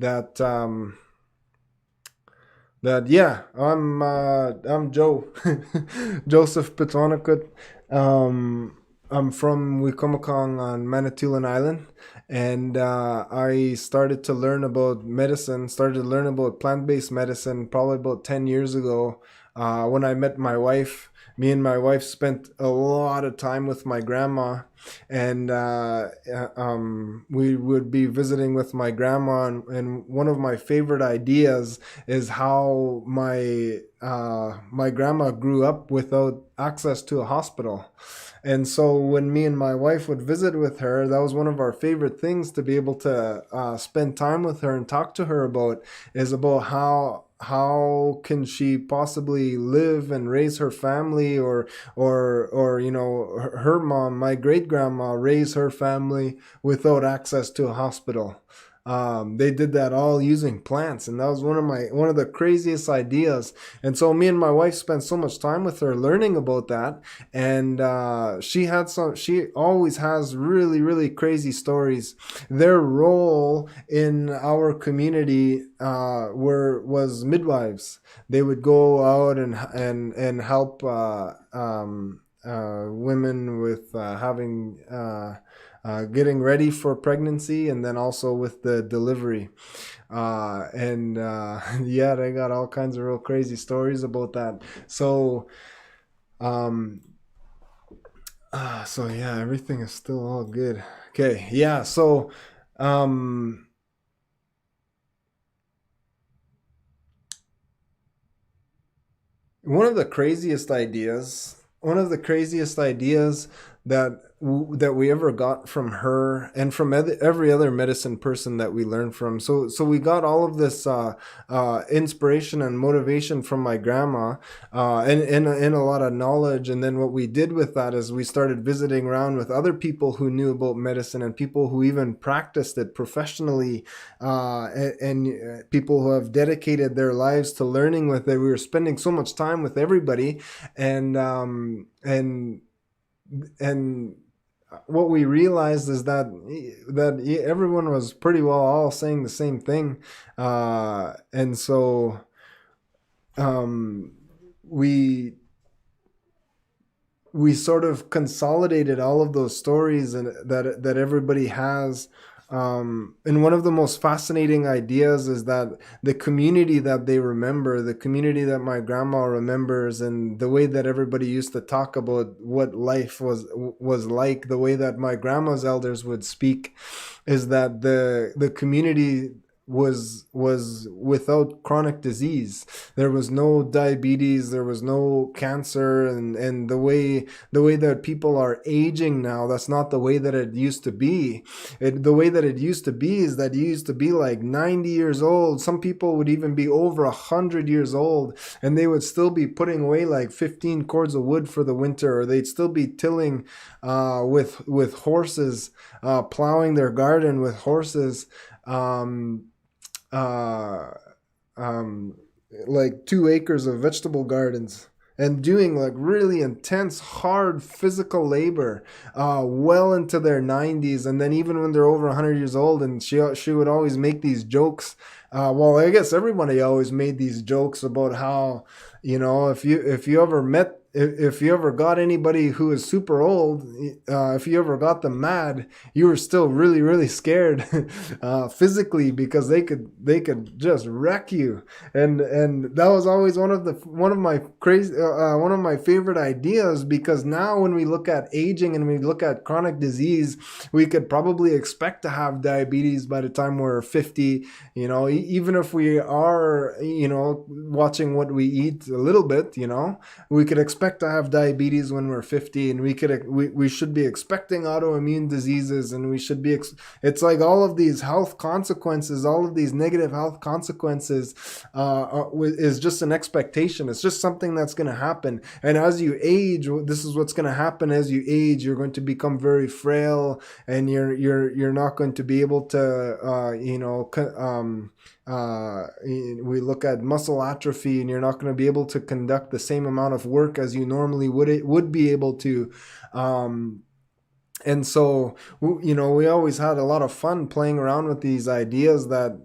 that yeah, I'm Joe, Joseph Petonakut. I'm from Wicomico on Manitoulin Island, and I started to learn about medicine. Started to learn about plant-based medicine probably about 10 years ago. When I met my wife, me and my wife spent a lot of time with my grandma, and we would be visiting with my grandma, and one of my favorite ideas is how my grandma grew up without access to a hospital. And so when me and my wife would visit with her, that was one of our favorite things to be able to spend time with her and talk to her about, is about how can she possibly live and raise her family, or her mom, my great grandma, raise her family without access to a hospital. They did that all using plants, and that was one of the craziest ideas. And so me and my wife spent so much time with her learning about that, and she always has really really crazy stories. Their role in our community was midwives. They would go out and help women with having getting ready for pregnancy, and then also with the delivery. And yeah, they got all kinds of real crazy stories about that. Um, so yeah, everything is still all good. Okay, yeah. So um, one of the craziest ideas that we ever got from her, and from every other medicine person that we learned from. So we got all of this inspiration and motivation from my grandma, and a lot of knowledge. And then what we did with that is we started visiting around with other people who knew about medicine, and people who even practiced it professionally, and people who have dedicated their lives to learning with it. We were spending so much time with everybody, and and what we realized is that everyone was pretty well all saying the same thing, and so um, we we sort of consolidated all of those stories and that everybody has. And one of the most fascinating ideas is that the community that they remember, the community that my grandma remembers, and the way that everybody used to talk about what life was like, the way that my grandma's elders would speak, is that the community was without chronic disease. There was no diabetes, there was no cancer, and the way that people are aging now, that's not the way that it used to be. The way that it used to be is that you used to be like 90 years old. Some people would even be over 100 years old, and they would still be putting away like 15 cords of wood for the winter, or they'd still be tilling with horses, plowing their garden with horses. Um, uh, um, like 2 acres of vegetable gardens, and doing like really intense, hard physical labor, well into their 90s, and then even when they're over 100 years old. And she would always make these jokes. Well, I guess everybody always made these jokes about how, if you ever met, if you ever got anybody who is super old, if you ever got them mad, you were still really really scared, physically, because they could just wreck you. And that was always one of my favorite ideas, because now when we look at aging and we look at chronic disease, we could probably expect to have diabetes by the time we're 50. Even if we are, watching what we eat a little bit, we could expect to have diabetes when we're 50, and we should be expecting autoimmune diseases, and we should be it's like all of these health consequences, all of these negative health consequences, is just an expectation. It's just something that's going to happen. And as you age, this is what's going to happen. As you age, you're going to become very frail, and you're not going to be able to, we look at muscle atrophy, and you're not going to be able to conduct the same amount of work as you normally would be able to. And so we always had a lot of fun playing around with these ideas that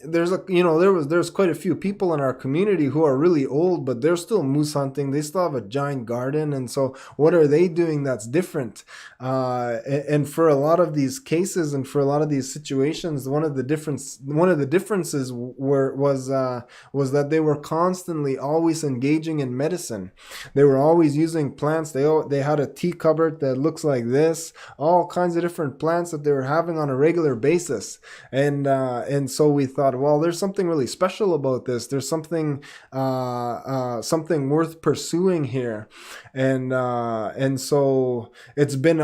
there's a there's quite a few people in our community who are really old, but they're still moose hunting. They still have a giant garden, and so what are they doing that's different? And for a lot of these cases and for a lot of these situations, one of the differences was that they were constantly always engaging in medicine. They were always using plants. They had a tea cupboard that looks like this, all kinds of different plants that they were having on a regular basis. And so we thought, well, there's something really special about this. There's something worth pursuing here. And so it's been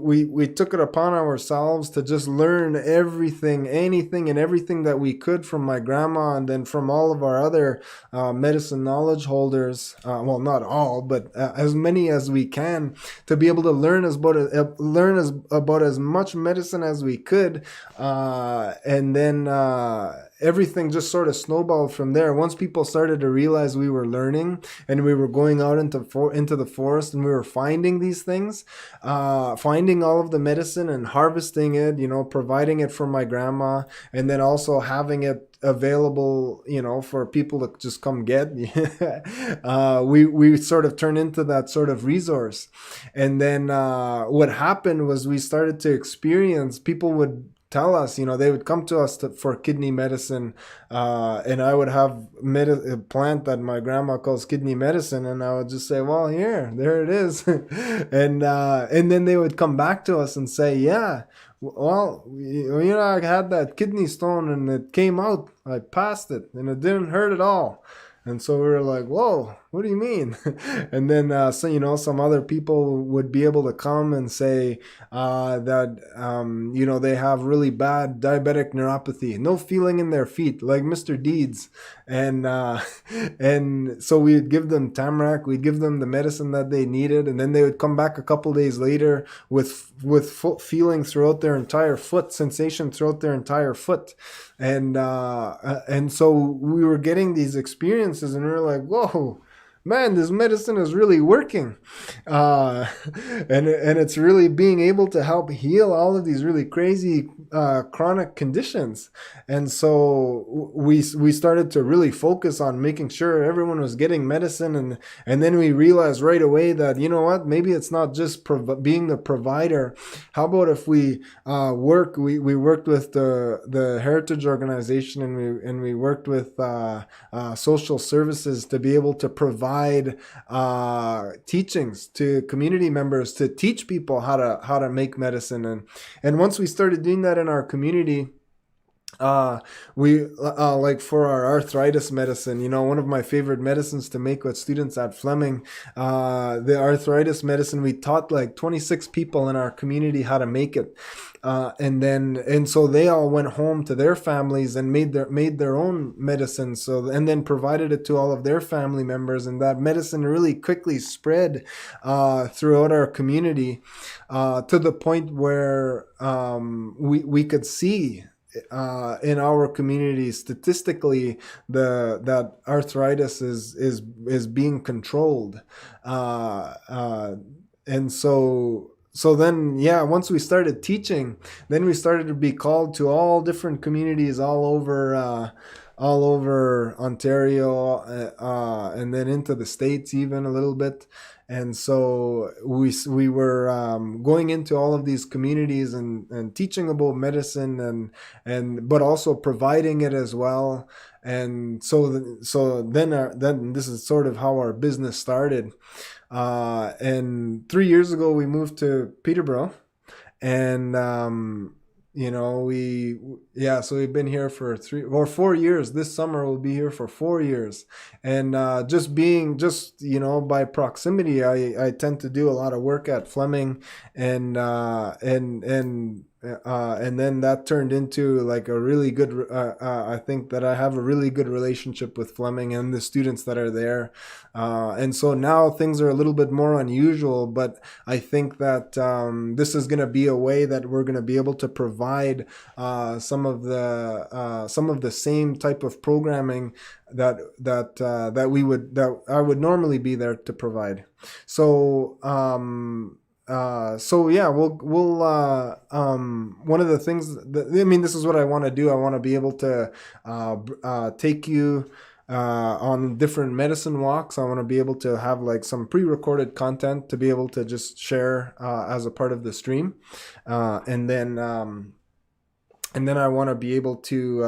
we took it upon ourselves to just learn anything and everything that we could from my grandma, and then from all of our other medicine knowledge holders. Well, not all, but as many as we can, to be able to learn about as much medicine as we could, and then everything just sort of snowballed from there. Once people started to realize we were learning and we were going out into the forest and we were finding these things, finding all of the medicine and harvesting it, providing it for my grandma, and then also having it available, for people to just come get. We sort of turned into that sort of resource. And then what happened was we started to experience, people would tell us, they would come to us for kidney medicine, and I would have a plant that my grandma calls kidney medicine, and I would just say, well, there it is. And then they would come back to us and say, yeah, well, I had that kidney stone and it came out. I passed it and it didn't hurt at all. And so we were like, whoa, what do you mean? And then, some other people would be able to come and say that, they have really bad diabetic neuropathy, no feeling in their feet, like Mr. Deeds. And so we'd give them tamarack, we'd give them the medicine that they needed, and then they would come back a couple days later with feeling throughout their entire foot, sensation throughout their entire foot. And so we were getting these experiences, and we were like, whoa, man, this medicine is really working. And it's really being able to help heal all of these really crazy chronic conditions. And so we started to really focus on making sure everyone was getting medicine. And then we realized right away that, maybe it's not just being the provider. How about if we worked with the Heritage Organization, and we worked with social services to be able to provide teachings to community members to teach people how to make medicine. And once we started doing that in our community, we like for our arthritis medicine, one of my favorite medicines to make with students at Fleming, the arthritis medicine, we taught like 26 people in our community how to make it. And so they all went home to their families and made their own medicine. And then provided it to all of their family members. And that medicine really quickly spread throughout our community, to the point where we could see in our community statistically that arthritis is being controlled. And so then, once we started teaching, then we started to be called to all different communities all over Ontario, and then into the States even a little bit. And so we were going into all of these communities and teaching about medicine, but also providing it as well. And so then this is sort of how our business started. And 3 years ago we moved to Peterborough, and so we've been here for 3 or 4 years. This summer we'll be here for 4 years. And by proximity, I tend to do a lot of work at Fleming, and then that turned into like a really good, I think that I have a really good relationship with Fleming and the students that are there. And so now things are a little bit more unusual, but I think that this is going to be a way that we're going to be able to provide some of the same type of programming that I would normally be there to provide. So So yeah, one of the things that, I mean, this is what I want to do. I want to be able to take you on different medicine walks. I want to be able to have like some pre-recorded content to be able to just share as a part of the stream, and then I want to be able to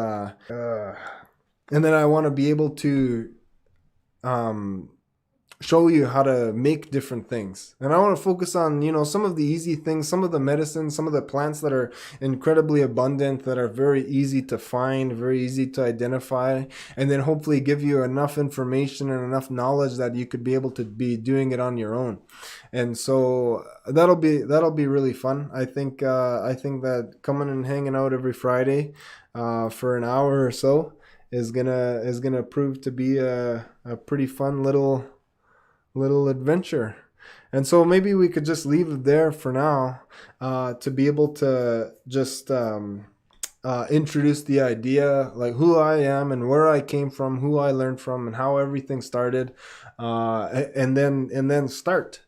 and then I want to be able to um, show you how to make different things. And I want to focus on, some of the easy things, some of the medicines, some of the plants that are incredibly abundant, that are very easy to find, very easy to identify, and then hopefully give you enough information and enough knowledge that you could be able to be doing it on your own. And so that'll be really fun. I think that coming and hanging out every Friday for an hour or so is gonna prove to be a pretty fun little adventure. And so maybe we could just leave it there for now, to be able to just introduce the idea, like who I am and where I came from, who I learned from, and how everything started, and then start.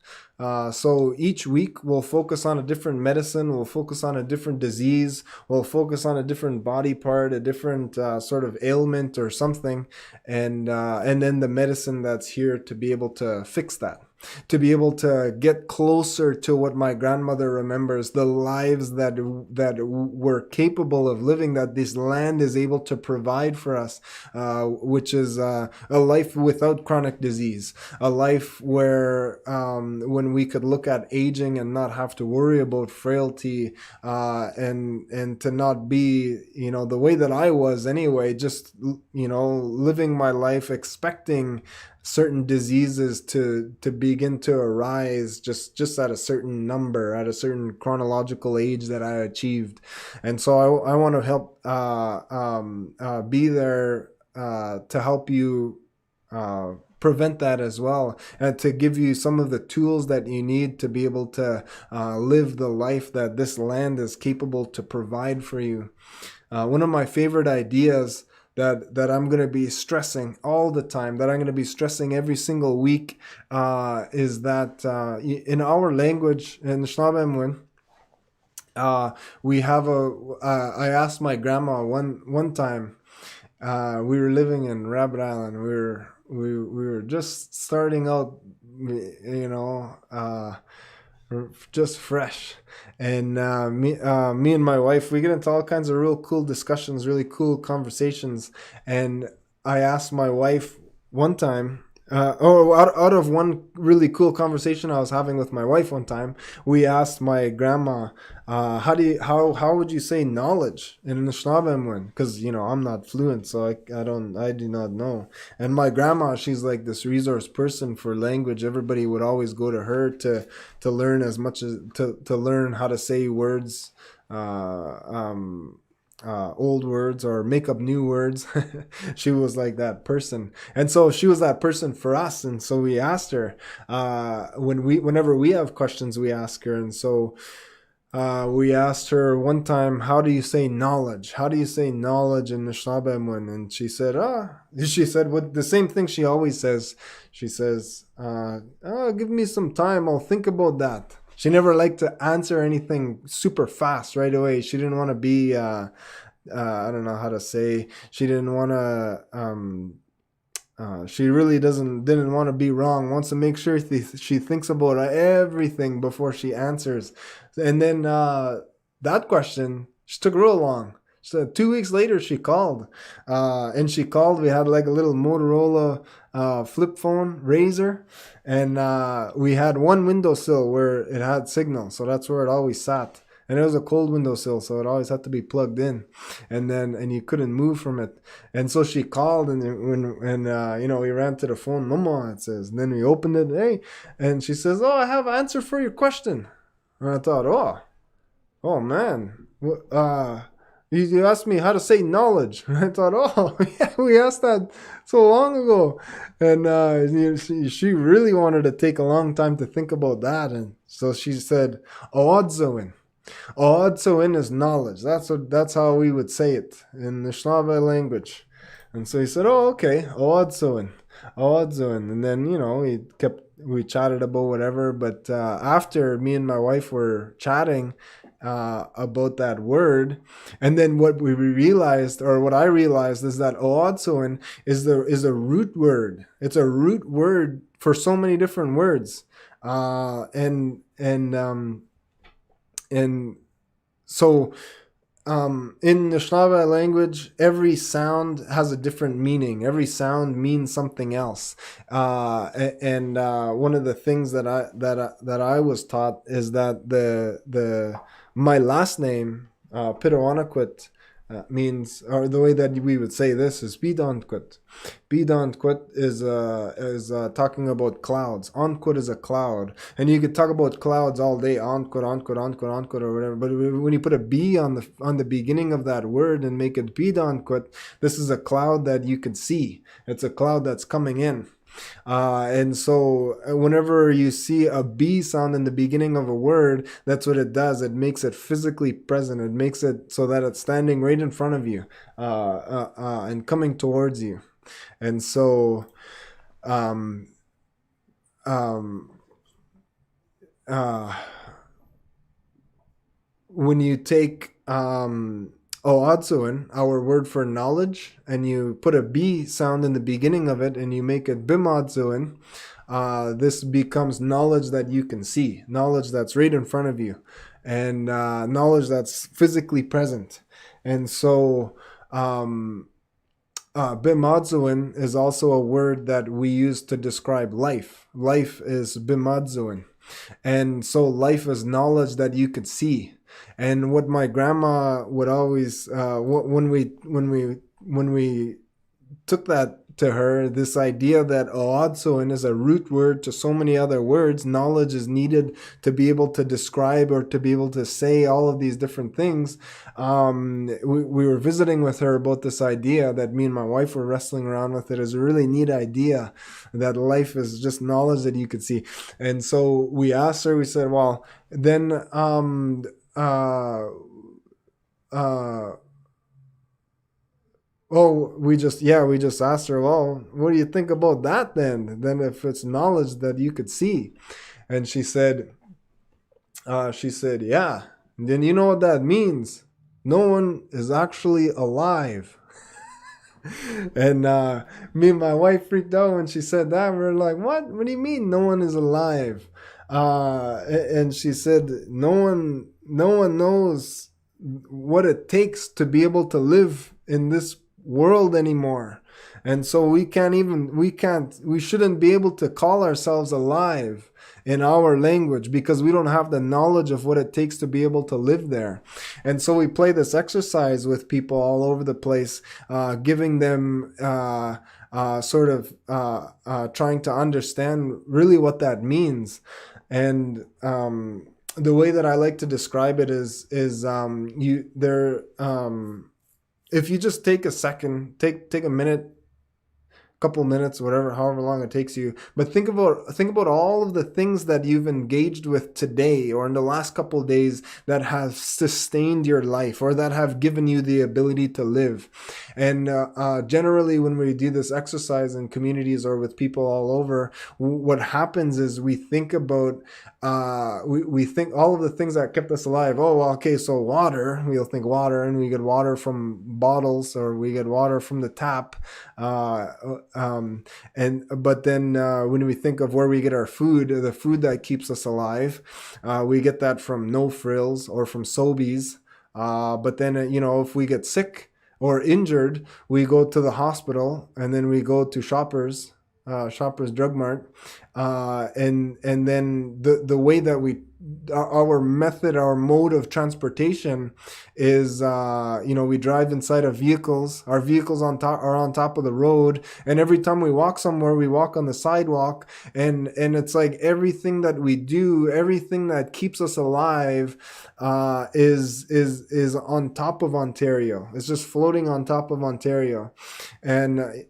So each week we'll focus on a different medicine, we'll focus on a different disease, we'll focus on a different body part, a different sort of ailment or something, and then the medicine that's here to be able to fix that, to be able to get closer to what my grandmother remembers, the lives that we're capable of living, that this land is able to provide for us, which is a life without chronic disease, a life where when we could look at aging and not have to worry about frailty, and to not be, the way that I was anyway, just, living my life expecting certain diseases to begin to arise just at a certain number, at a certain chronological age that I achieved. And so I want to help be there to help you prevent that as well, and to give you some of the tools that you need to be able to live the life that this land is capable to provide for you. One of my favorite ideas that I'm going to be stressing all the time, that I'm going to be stressing every single week, is that in our language, in Anishinaabe, we have I asked my grandma one time, we were living in Rabbit Island. We were just starting out, just fresh, and me and my wife, we get into all kinds of real cool discussions, really cool conversations. And I asked my wife one time, out of one really cool conversation I was having with my wife one time, we asked my grandma, how would you say knowledge in Anishinaabe? Because I'm not fluent, so I do not know. And my grandma, she's like this resource person for language. Everybody would always go to her to learn as much as to learn how to say words, old words, or make up new words. She was like that person, and so she was that person for us. And so we asked her, whenever we have questions, we ask her. And so we asked her one time, how do you say knowledge? How do you say knowledge in Anishinaabe? And she said what the same thing she always says. She says, give me some time, I'll think about that. She never liked to answer anything super fast right away. She didn't want to be, I don't know how to say, she didn't want to, she really didn't want to be wrong, wants to make sure she thinks about everything before she answers. And then that question, she took real long. So 2 weeks later, she called, we had like a little Motorola flip phone Razr, and we had one windowsill where it had signal, so that's where it always sat. And it was a cold windowsill, so it always had to be plugged in, and you couldn't move from it. And so she called, and we ran to the phone. Mama, it says. And then we opened it, hey, and she says, "Oh, I have an answer for your question." And I thought, oh man, you asked me how to say knowledge. And I thought, oh, yeah, we asked that so long ago. And she really wanted to take a long time to think about that. And so she said, Oadzowin. Oadzowin is knowledge. That's how we would say it in the Anishinaabe language. And so he said, "Oh, okay, Oadsoen, Oadsoen." And then we chatted about whatever. But after me and my wife were chatting about that word, and then what we realized, or what I realized, is that Oadsoen is a root word. It's a root word for so many different words, and so in the Anishinaabe language, every sound has a different meaning. Every sound means something else. And one of the things that I was taught is that the my last name, Pirawanakut, means, or the way that we would say this is Bidankut. Bidankut is talking about clouds. Ankut is a cloud, and you could talk about clouds all day. Ankut, Ankut, Ankut, Ankut, or whatever. But when you put a B on the beginning of that word and make it Bidankut, this is a cloud that you could see. It's a cloud that's coming in. And so whenever you see a B sound in the beginning of a word, that's what it does. It makes it physically present. It makes it so that it's standing right in front of you and coming towards you. And so um, um, uh, when you take Oadsuin, our word for knowledge, and you put a B sound in the beginning of it and you make it Bimadzuin, this becomes knowledge that you can see, knowledge that's right in front of you, and knowledge that's physically present. And so Bimadzuin is also a word that we use to describe life. Life is Bimadzuin. And so life is knowledge that you could see. And what my grandma would always, when we took that to her, this idea that Oadsoin is a root word to so many other words, knowledge is needed to be able to describe or to be able to say all of these different things. We were visiting with her about this idea that me and my wife were wrestling around with. It is a really neat idea that life is just knowledge that you could see. And so we asked her, we said, well, then we just asked her, well, what do you think about that then? Then if it's knowledge that you could see. And she said, yeah. And then you know what that means? No one is actually alive. And me and my wife freaked out when she said that. We were like, what? What do you mean no one is alive? And she said, no one knows what it takes to be able to live in this world anymore. And so we shouldn't be able to call ourselves alive in our language because we don't have the knowledge of what it takes to be able to live there. And so we play this exercise with people all over the place, giving them sort of trying to understand really what that means. And the way that I like to describe it is if you just take a second, take a minute, couple minutes, whatever, however long it takes you, but think about all of the things that you've engaged with today or in the last couple of days that have sustained your life or that have given you the ability to live. And generally when we do this exercise in communities or with people all over, what happens is we think about we think all of the things that kept us alive. Oh, well, okay, so water, we'll think water, and we get water from bottles or we get water from the tap. But then when we think of where we get our food, the food that keeps us alive, we get that from No Frills or from Sobeys. But then, if we get sick or injured, we go to the hospital and then we go to Shoppers Drug Mart. And then the way that our mode of transportation is, we drive inside of vehicles. Our vehicles are on top of the road, and every time we walk somewhere, we walk on the sidewalk, and it's like everything that we do, everything that keeps us alive, is on top of Ontario. It's just floating on top of Ontario, and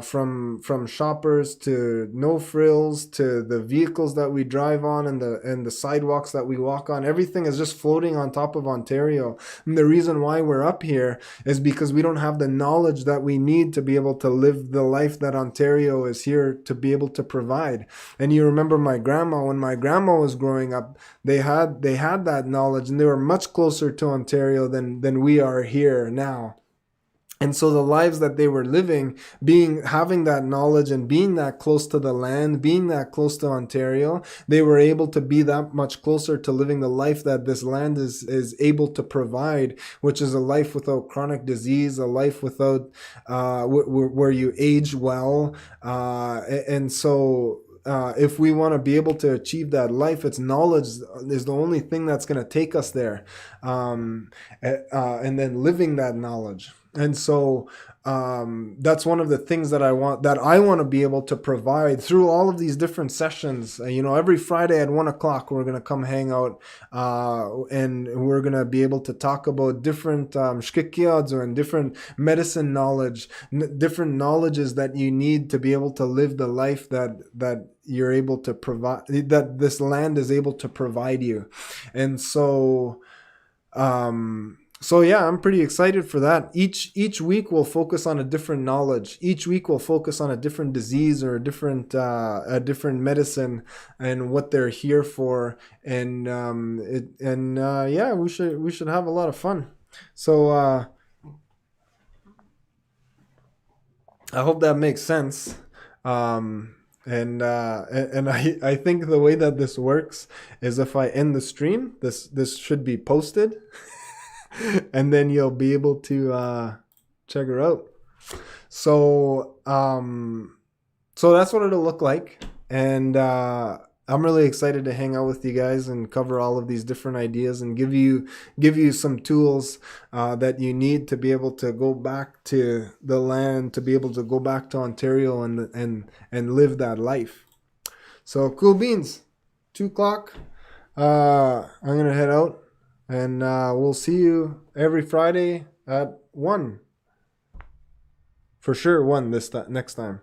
from Shoppers to No Frills to the vehicles that we drive on, and the sidewalks that we walk on. Everything is just floating on top of Ontario. And the reason why we're up here is because we don't have the knowledge that we need to be able to live the life that Ontario is here to be able to provide. And you remember my grandma, when my grandma was growing up, they had that knowledge, and they were much closer to Ontario than we are here now. And so the lives that they were living, having that knowledge and being that close to the land, being that close to Ontario, they were able to be that much closer to living the life that this land is able to provide, which is a life without chronic disease, a life without where you age well, and so. If we want to be able to achieve that life, it's knowledge is the only thing that's going to take us there, and then living that knowledge. And so that's one of the things that I want to be able to provide through all of these different sessions. Every Friday at 1 o'clock, we're going to come hang out, and we're going to be able to talk about different Mshkikiads and different medicine knowledge, different knowledges that you need to be able to live the life that you're able to provide, that this land is able to provide you. And so yeah, I'm pretty excited for that. Each week we'll focus on a different knowledge. Each week we'll focus on a different disease or a different medicine and what they're here for. And yeah, we should have a lot of fun. So I hope that makes sense. And I think the way that this works is if I end the stream, this should be posted. And then you'll be able to check her out. So that's what it'll look like. And I'm really excited to hang out with you guys and cover all of these different ideas and give you some tools that you need to be able to go back to the land, to be able to go back to Ontario and live that life. So cool beans. 2 o'clock. I'm gonna head out. And we'll see you every Friday at 1. For sure, 1 next time.